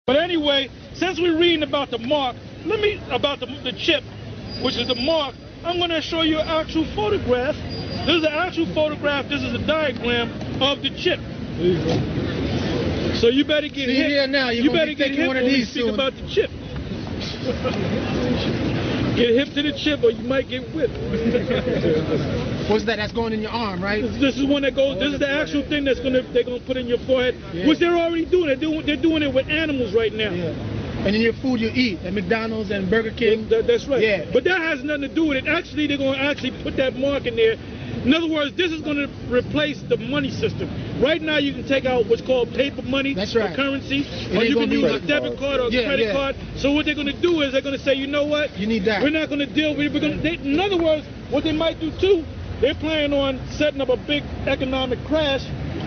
But anyway, since we're reading about the mark, about the chip, which is the mark, I'm going to show you an actual photograph. This is an actual photograph. This is a diagram of the chip. There you go. So you better get hit. Here now. You better get hit when we speak about the chip. Get hip to the chip or you might get whipped. What's that? That's going in your arm, right? This is one that goes. This is the actual thing they're gonna put in your forehead, which they're already doing. They're doing it with animals right now. Yeah. And in your food you eat at McDonald's and Burger King. That's right. Yeah. But that has nothing to do with it. Actually, they're gonna actually put that mark in there. In other words, this is going to replace the money system. Right now, you can take out what's called paper money, that's right, or currency, or you can use a debit card or a credit card. So what they're going to do is they're going to say, you know what? You need that. We're not going to deal with it. In other words, what they might do too, they're planning on setting up a big economic crash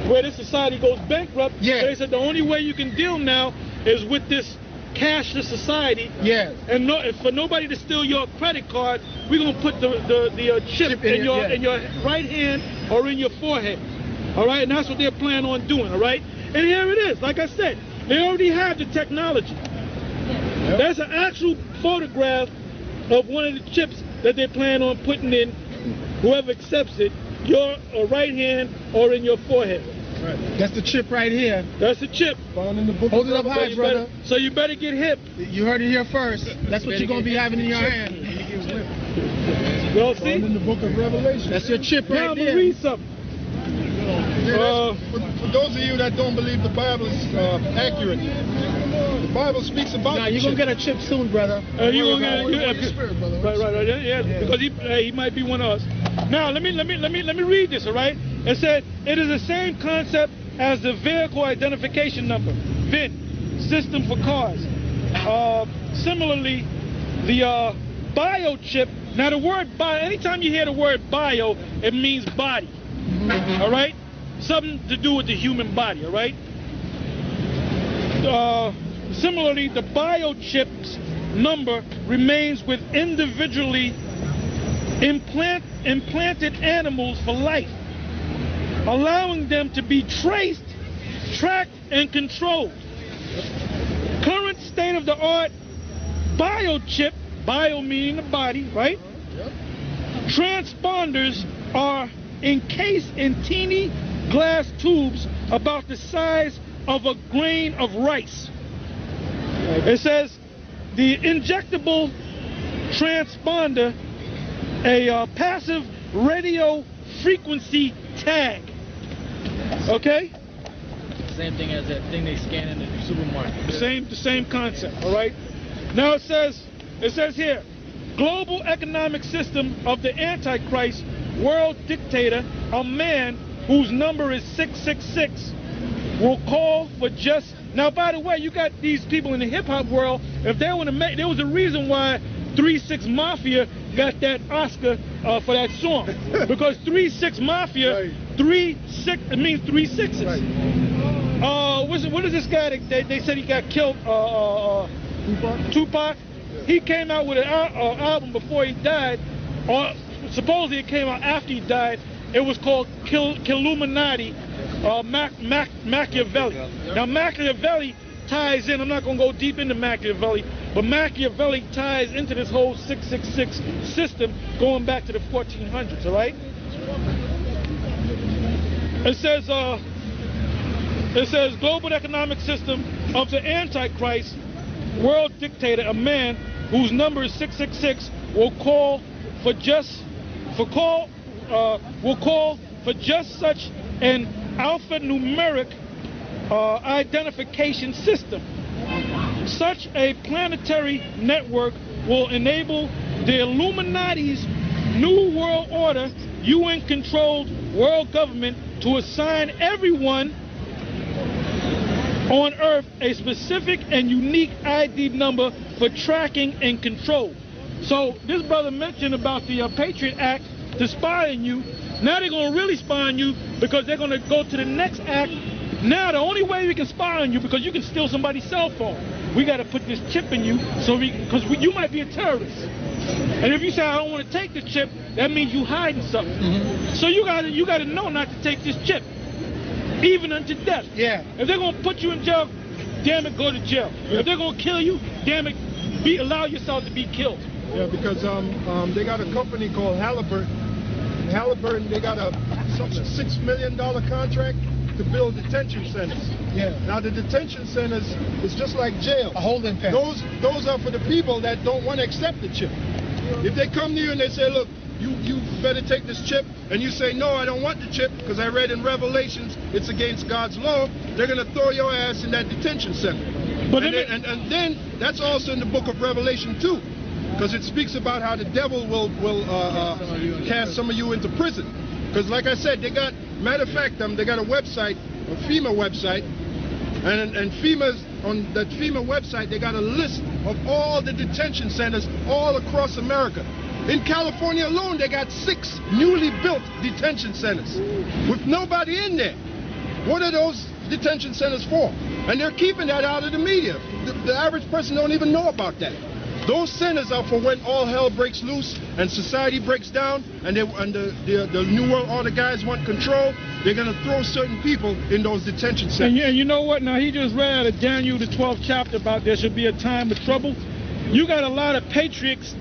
where this society goes bankrupt. Yeah. So they said the only way you can deal now is with this cashless society. Yeah. And for nobody to steal your credit card, we're gonna put the chip in your right hand or in your forehead. All right, and that's what they're planning on doing. All right, and here it is. Like I said, they already have the technology. Yep. That's an actual photograph of one of the chips that they plan on putting in. Whoever accepts it, your right hand or in your forehead. Right. That's the chip right here. That's the chip. Found in the book. Hold it up high, brother. So you better get hip. You heard it here first. That's what you're going to be having in your hand. Well, see? Found in the book of Revelation. That's your chip right there. Now I'm going to read something. For those of you that don't believe the Bible is accurate, the Bible speaks about. Nah, you're gonna get a chip soon, brother. You're gonna get a spirit, brother. Right, yeah. Because he might be one of us. Now let me read this. All right. It said it is the same concept as the vehicle identification number (VIN) system for cars. Similarly, the biochip. Now the word bio. Anytime you hear the word bio, it means body. All right, something to do with the human body. All right. Similarly, the biochip's number remains with individually implanted animals for life, allowing them to be traced, tracked, and controlled. Current state-of-the-art biochip, bio meaning the body, right? Transponders are encased in teeny glass tubes about the size of a grain of rice. It says the injectable transponder, a passive radio frequency tag. Okay? Same thing as that thing they scan in the supermarket. The same concept. All right. Now it says here, global economic system of the Antichrist, world dictator, a man whose number is 666, will call for just. Now, by the way, you got these people in the hip hop world. If they want to make, there was a reason why 3-6 Mafia got that Oscar for that song, because 3-6 Mafia, 3-6, it means 3 sixes. Right. What is this guy that they said he got killed? Tupac. He came out with an album before he died, or supposedly it came out after he died. It was called Killuminati. Machiavelli. Now Machiavelli ties in, I'm not going to go deep into Machiavelli, but Machiavelli ties into this whole 666 system going back to the 1400s, all right? It says global economic system of the Antichrist, world dictator, a man whose number is 666, will call for just such an alphanumeric identification system. Such a planetary network will enable the Illuminati's New World Order, UN-controlled world government, to assign everyone on Earth a specific and unique ID number for tracking and control. So this brother mentioned about the Patriot Act to spy on you. Now they're going to really spy on you, because they're going to go to the next act. Now the only way we can spy on you, because you can steal somebody's cell phone, we got to put this chip in you, so because you might be a terrorist. And if you say I don't want to take the chip, that means you hiding something. Mm-hmm. So you got to know not to take this chip, even unto death. Yeah. If they're going to put you in jail, damn it, go to jail. If they're gonna kill you, damn it, allow yourself to be killed. Yeah, because they got a company called Halliburton. Halliburton, they got a $6 million contract to build detention centers. Yeah. Now the detention centers is just like jail. A holding pen. Those are for the people that don't want to accept the chip. If they come to you and they say, look, you better take this chip, and you say, no, I don't want the chip because I read in Revelations it's against God's law, they're going to throw your ass in that detention center. But and then that's also in the book of Revelation too, because it speaks about how the devil will cast some of you into prison. Because like I said, they got, matter of fact, they got a website, a FEMA website, and FEMA's, on that FEMA website, they got a list of all the detention centers all across America. In California alone, they got 6 newly built detention centers with nobody in there. What are those detention centers for? And they're keeping that out of the media. The average person don't even know about that. Those centers are for when all hell breaks loose and society breaks down, and the New World Order guys want control. They're going to throw certain people in those detention centers. And you know what? Now, he just read out of Daniel, the 12th chapter, about there should be a time of trouble. You got a lot of patriots,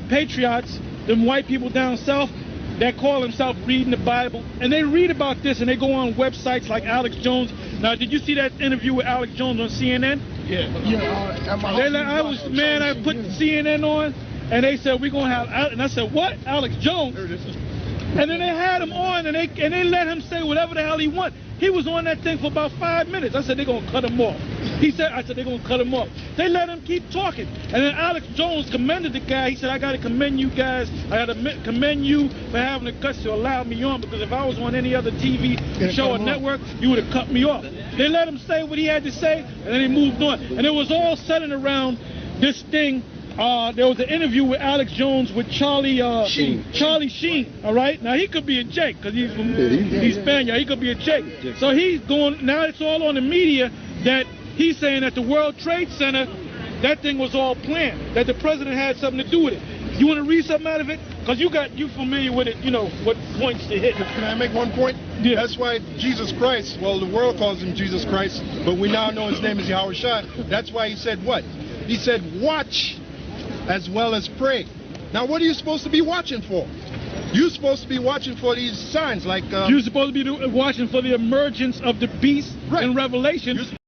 them white people down south, that call themselves reading the Bible, and they read about this, and they go on websites like Alex Jones. Now, did you see that interview with Alex Jones on CNN? Yeah. I put CNN on, and they said, we're going to have, and I said, what? Alex Jones? And then they had him on, and they let him say whatever the hell he want. He was on that thing for about 5 minutes. I said, they're going to cut him off. I said, they're going to cut him off. They let him keep talking. And then Alex Jones commended the guy. He said, I got to commend you guys. I got to commend you for having the guts to allow me on, because if I was on any other TV show or network, you would have cut me off. They let him say what he had to say, and then he moved on. And it was all centered around this thing. There was an interview with Alex Jones with Charlie Sheen. All right, now he could be a Jake because he's Spaniard. He could be a Jake. So he's going, now it's all on the media that he's saying that the World Trade Center, that thing was all planned, that the president had something to do with it. You want to read something out of it? Because you familiar with it, you know what points to hit. Can I make one point? Yeah. That's why Jesus Christ, well, the world calls him Jesus Christ, but we now know his name is Yahawashi. That's why he said what? He said, watch as well as pray. Now, what are you supposed to be watching for? You're supposed to be watching for these signs like... You're supposed to be watching for the emergence of the beast in Revelation.